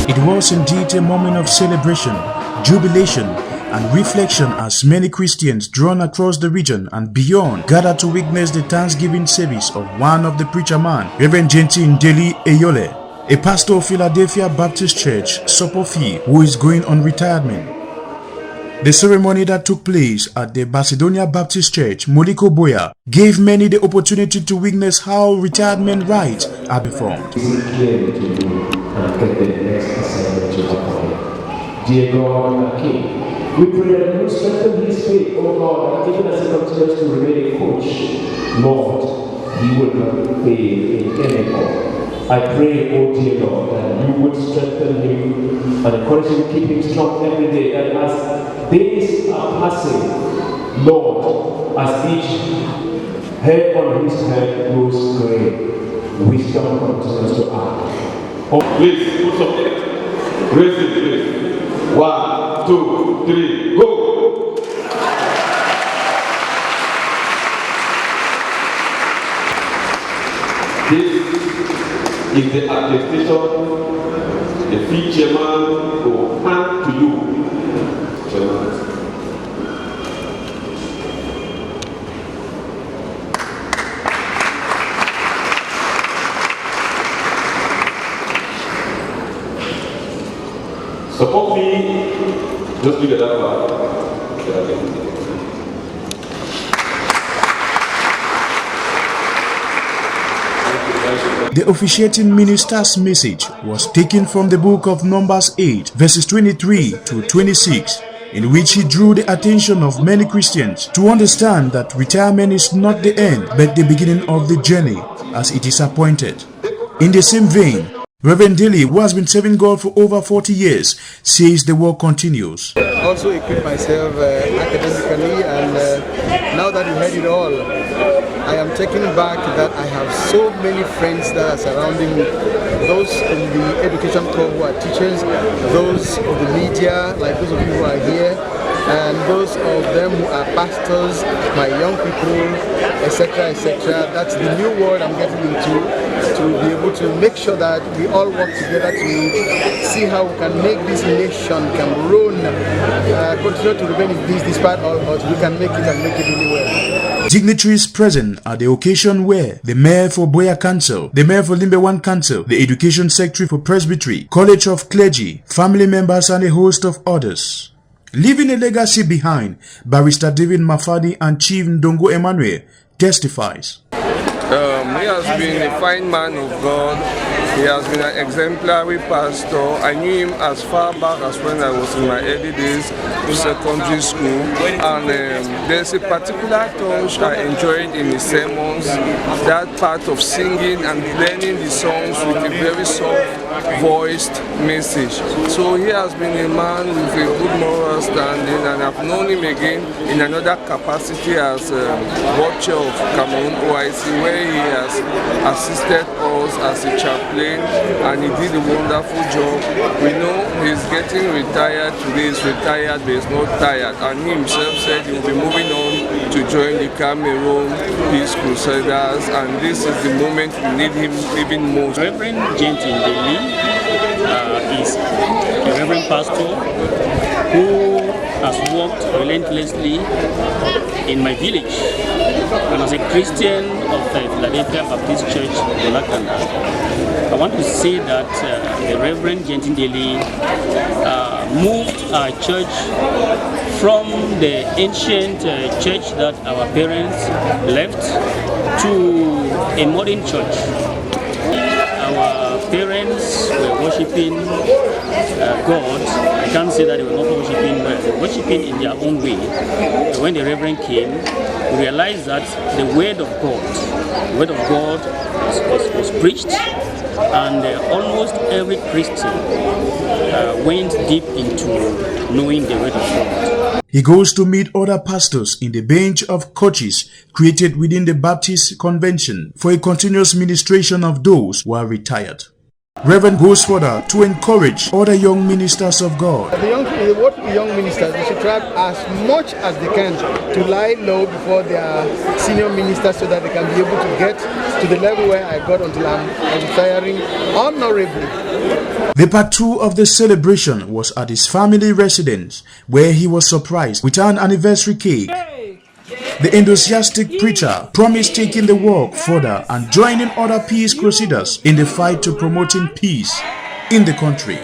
It was indeed a moment of celebration, jubilation, and reflection as many Christians drawn across the region and beyond gathered to witness the Thanksgiving service of one of the preacher man, Reverend Gentin Deli Eyole, a pastor of Philadelphia Baptist Church, Sopofi, who is going on retirement. The ceremony that took place at the Macedonia Baptist Church, Moliko Boya, gave many the opportunity to witness how retirement rites are performed. Dear God and King, we pray that you strengthen his faith, O God, and even as he continues to remain a coach, Lord, he would not fail in any more. I pray, O dear Lord, that you would strengthen him and encourage him to keep him strong every day. And as days are passing, Lord, as each hair on his head grows gray, wisdom continues to act. Oh, please, put something. Raise it, please. 1, 2, 3, go! This is the attestation the free chairman will hand to you. Chairman. Support me, just look at that part. The officiating minister's message was taken from the book of Numbers 8, verses 23 to 26, in which he drew the attention of many Christians to understand that retirement is not the end, but the beginning of the journey, as it is appointed. In the same vein, Reverend Deli, who has been serving God for over 40 years, says the work continues. Also equip myself academically, and now that you heard it all, I am taking back that I have so many friends that are surrounding me. Those in the education club who are teachers, those of the media, like those of you who are here, and those of them who are pastors, my young people, etc., etc. That's the new world I'm getting into, to be able to make sure that we all work together to see how we can make this nation, Cameroon, continue to remain in peace despite all odds. We can make it and make it really well. Dignitaries present at the occasion were the Mayor for Boya Council, the Mayor for Limbe 1 Council, the Education Secretary for Presbytery, College of Clergy, family members, and a host of others. Leaving a legacy behind, Barrister David Mafadi and Chief Ndongo Emmanuel testifies. He has been a fine man of God. He has been an exemplary pastor. I knew him as far back as when I was in my early days of secondary school. And there's a particular touch I enjoyed in his sermons, that part of singing and blending the songs with a very soft-voiced message. So he has been a man with a good moral standing, and I've known him again in another capacity as watcher of Cameroon OIC, where he has assisted us as a chaplain, and he did a wonderful job. We know he's getting retired today. He's retired, but he's not tired, and he himself said he will be moving on to join the Cameroon Peace Crusaders, and this is the moment we need him even most. Reverend Gentin Deli is a reverend pastor who has worked relentlessly in my village, and as a Christian of the Philadelphia Baptist Church, Bolakanda, I want to say that the Reverend Gentin Deli moved our church from the ancient church that our parents left to a modern church. Our parents were worshipping God. I can't say that they were not worshipping, but they were worshipping in their own way. When the Reverend came, we realized that the Word of God was preached, and almost every Christian went deep into knowing the Word of God. He goes to meet other pastors in the bench of coaches created within the Baptist Convention for a continuous ministration of those who are retired. Reverend goes further to encourage other young ministers of God. The young ministers, they should try as much as they can to lie low before their senior ministers, so that they can be able to get to the level where I got until I'm retiring honorably. The part 2 of the celebration was at his family residence, where he was surprised with an anniversary cake. The enthusiastic preacher promised taking the work further and joining other peace crusaders in the fight to promoting peace in the country.